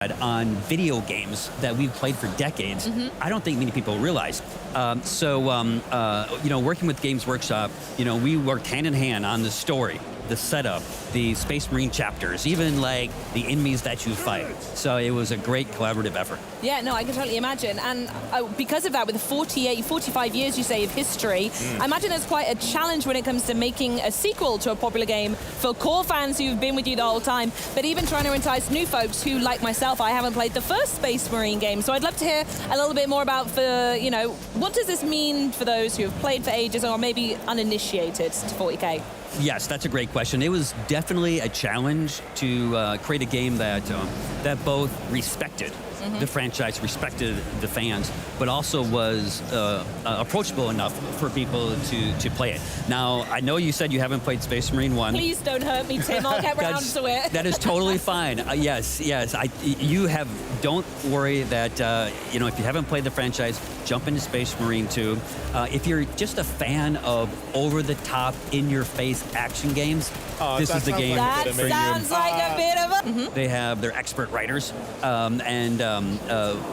on video games that we've played for decades. I don't think many people realize. Working with Games Workshop, we worked hand in hand on the story, the setup, the Space Marine chapters, even like the enemies that you fight. So it was a great collaborative effort. Yeah, no, I can totally imagine. And because of that, with the 45 years, you say, of history, I imagine there's quite a challenge when it comes to making a sequel to a popular game for core fans who've been with you the whole time, but even trying to entice new folks who, like myself, I haven't played the first Space Marine game. So I'd love to hear a little bit more about, what does this mean for those who have played for ages or maybe uninitiated to 40K? Yes, that's a great question. It was definitely a challenge to create a game that both respected the franchise, respected the fans, but also was approachable enough for people to play it. Now, I know you said you haven't played Space Marine 1. Please don't hurt me, Tim. I'll get round to it. That is totally fine. Yes. Don't worry that, if you haven't played the franchise, jump into Space Marine 2. If you're just a fan of over-the-top, in-your-face action games, this is the game That for you. sounds like a bit of a... They have their expert writers,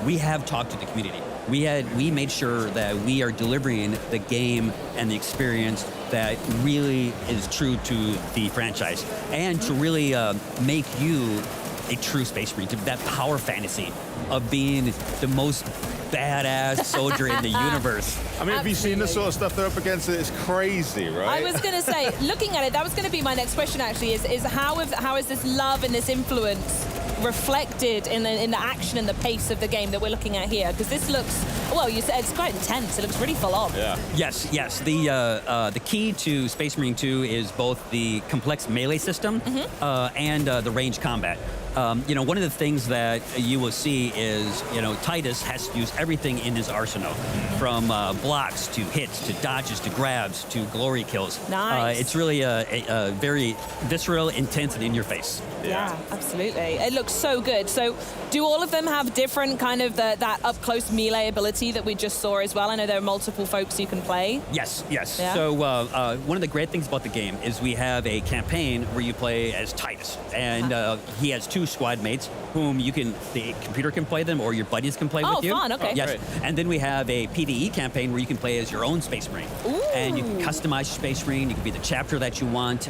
we have talked to the community. We made sure that we are delivering the game and the experience that really is true to the franchise, and to really make you a true Space Marine, to that power fantasy of being the most badass soldier in the universe. I mean, have you seen the sort of stuff they're up against? It's crazy, right? I was going to say, looking at it, that was going to be my next question, actually, is how is this love and this influence reflected in the action and the pace of the game that we're looking at here? Because this looks, well, you said it's quite intense. It looks really full on. Yeah. Yes. The key to Space Marine 2 is both the complex melee system and the range combat. One of the things that you will see is, Titus has to use everything in his arsenal, from blocks to hits to dodges to grabs to glory kills. Nice. It's really a very visceral, intense, and in your face. Yeah, absolutely. It looks so good. So do all of them have different kind of that up-close melee ability that we just saw as well? I know there are multiple folks you can play. Yes. Yeah. So one of the great things about the game is we have a campaign where you play as Titus, and he has two squad mates whom the computer can play them, or your buddies can play with you. Oh, fun, okay. Yes, Great. and then we have a PvE campaign where you can play as your own Space Marine. Ooh. And you can customize your Space Marine, you can be the chapter that you want,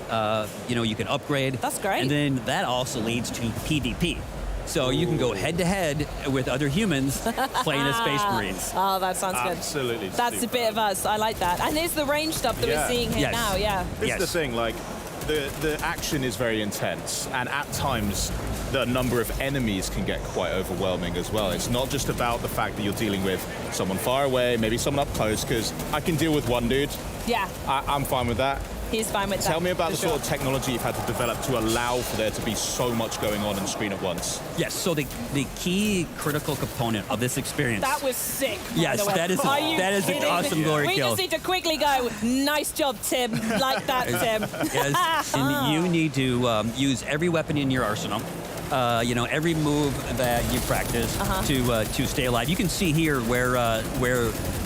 you can upgrade. That's great. And then that also leads to PvP. So you can go head-to-head with other humans playing as Space Marines. Oh, that sounds good. Absolutely. That's a bit of us. I like that. And there's the range stuff that we're seeing here now, yeah. This is the thing, like, the action is very intense, and at times the number of enemies can get quite overwhelming as well. It's not just about the fact that you're dealing with someone far away, maybe someone up close, because I can deal with one dude. Yeah. I'm fine with that. He's fine with that. Tell me about the for sort of technology you've had to develop to allow for there to be so much going on the screen at once. Yes, so the key critical component of this experience... That was sick. Yes, that is an awesome glory kill. We just need to quickly go, nice job, Tim. Like that, Tim. Yes, and you need to use every weapon in your arsenal. Every move that you practice to stay alive. You can see here where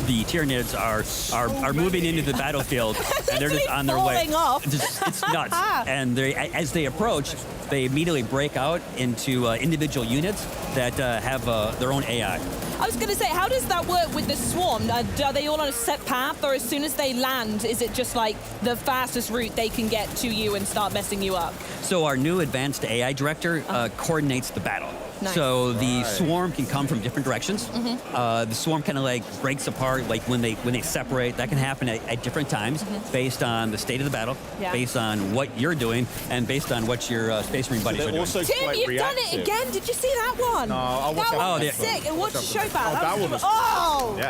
the Tyranids are moving into the battlefield, and they're just on their way. Off. It's nuts. And as they approach, they immediately break out into individual units that have their own AI. I was going to say, how does that work with the swarm? Are they all on a set path, or as soon as they land, is it just like the fastest route they can get to you and start messing you up? So our new advanced AI director coordinates the battle. Nice. So the swarm can come from different directions. The swarm kind of like breaks apart, like when they separate. That can happen at different times, based on the state of the battle, based on what you're doing, and based on what your Space Marine buddies are doing. Tim, you've done it again. Did you see that one? No, I'll watch that that one. Oh, Was sick. And what's show back? Oh, that one was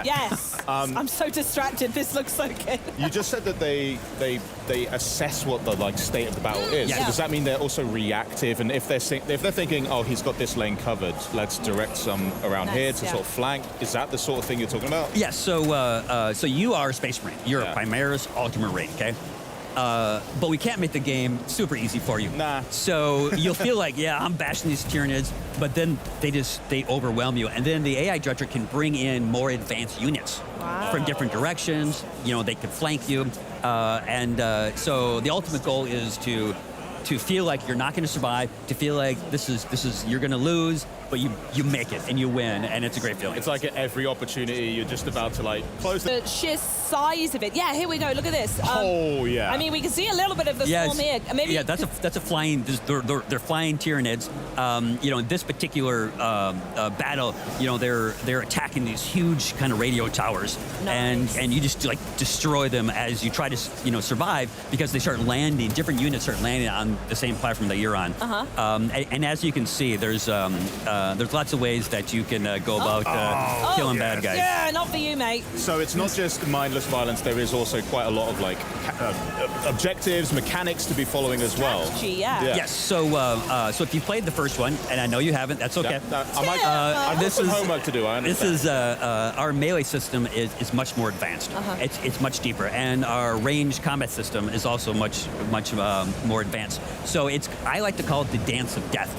yes. I'm so distracted. This looks so good. You just said that they assess what the state of the battle is. Yeah. So does that mean they're also reactive? And if they're thinking, oh, he's got this lane covered, let's direct some around here to sort of flank. Is that the sort of thing you're talking about? Yes. So you are a Space Marine. You're a Primaris Ultramarine. Okay. But we can't make the game super easy for you. Nah. So you'll feel like, I'm bashing these Tyranids, but then they overwhelm you. And then the AI director can bring in more advanced units from different directions. They can flank you. So the ultimate goal is to to feel like you're not going to survive, to feel like this is you're going to lose, but you make it and you win, and it's a great feeling. It's like at every opportunity, you're just about to like close the... The sheer size of it. Yeah, here we go. Look at this. Oh, yeah. I mean, we can see a little bit of the storm here. Maybe yeah, that's a flying. They're flying Tyranids. In this particular battle, they're attacking these huge kind of radio towers, Nice. and you just like destroy them as you try to survive, because they start landing. Different units start landing on the same platform that you're on. And as you can see, there's lots of ways that you can go about killing bad guys. Yeah, not for you, mate. So it's not just mindless violence, there is also quite a lot of like objectives, mechanics to be following as well. Strategy, yeah. Yes. So if you played the first one, and I know you haven't, that's okay. This is homework to do. I understand. This is our melee system is much more advanced. It's much deeper, and our ranged combat system is also much more advanced. So I like to call it the dance of death,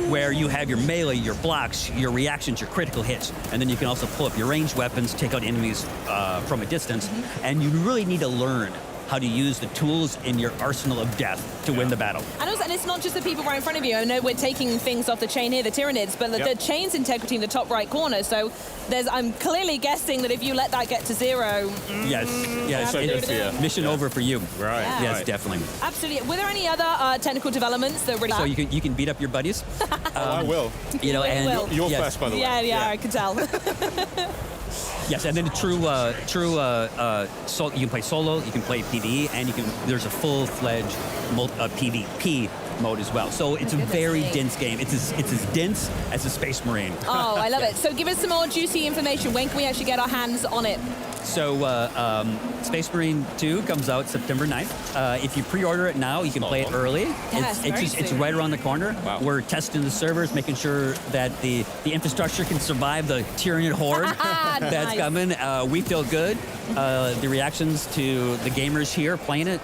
where you have your melee, your blocks, your reactions, your critical hits, and then you can also pull up your ranged weapons, take out enemies from a distance, and you really need to learn how to use the tools in your arsenal of death to win the battle. And it's not just the people right in front of you. I know we're taking things off the chain here, the Tyranids, but the chain's integrity in the top right corner. So I'm clearly guessing that if you let that get to 0... Yes. So good for you. Mission over for you. Right. Yeah. Yes, right. definitely. Absolutely. Were there any other technical developments that really... So you can beat up your buddies. I will. And will. You're yes. first, by the way. Yeah, I can tell. Yes, and then you can play solo, you can play PvE, and there's a full-fledged PvP mode as well. So it's a very dense game. It's as dense as a Space Marine. Oh, I love it. So give us some more juicy information. When can we actually get our hands on it? So Space Marine 2 comes out September 9th. If you pre-order it now, you can play it early. Yes, It's right around the corner. Wow. We're testing the servers, making sure that the infrastructure can survive the Tyranid horde that's Nice. coming. We feel good. The reactions to the gamers here playing it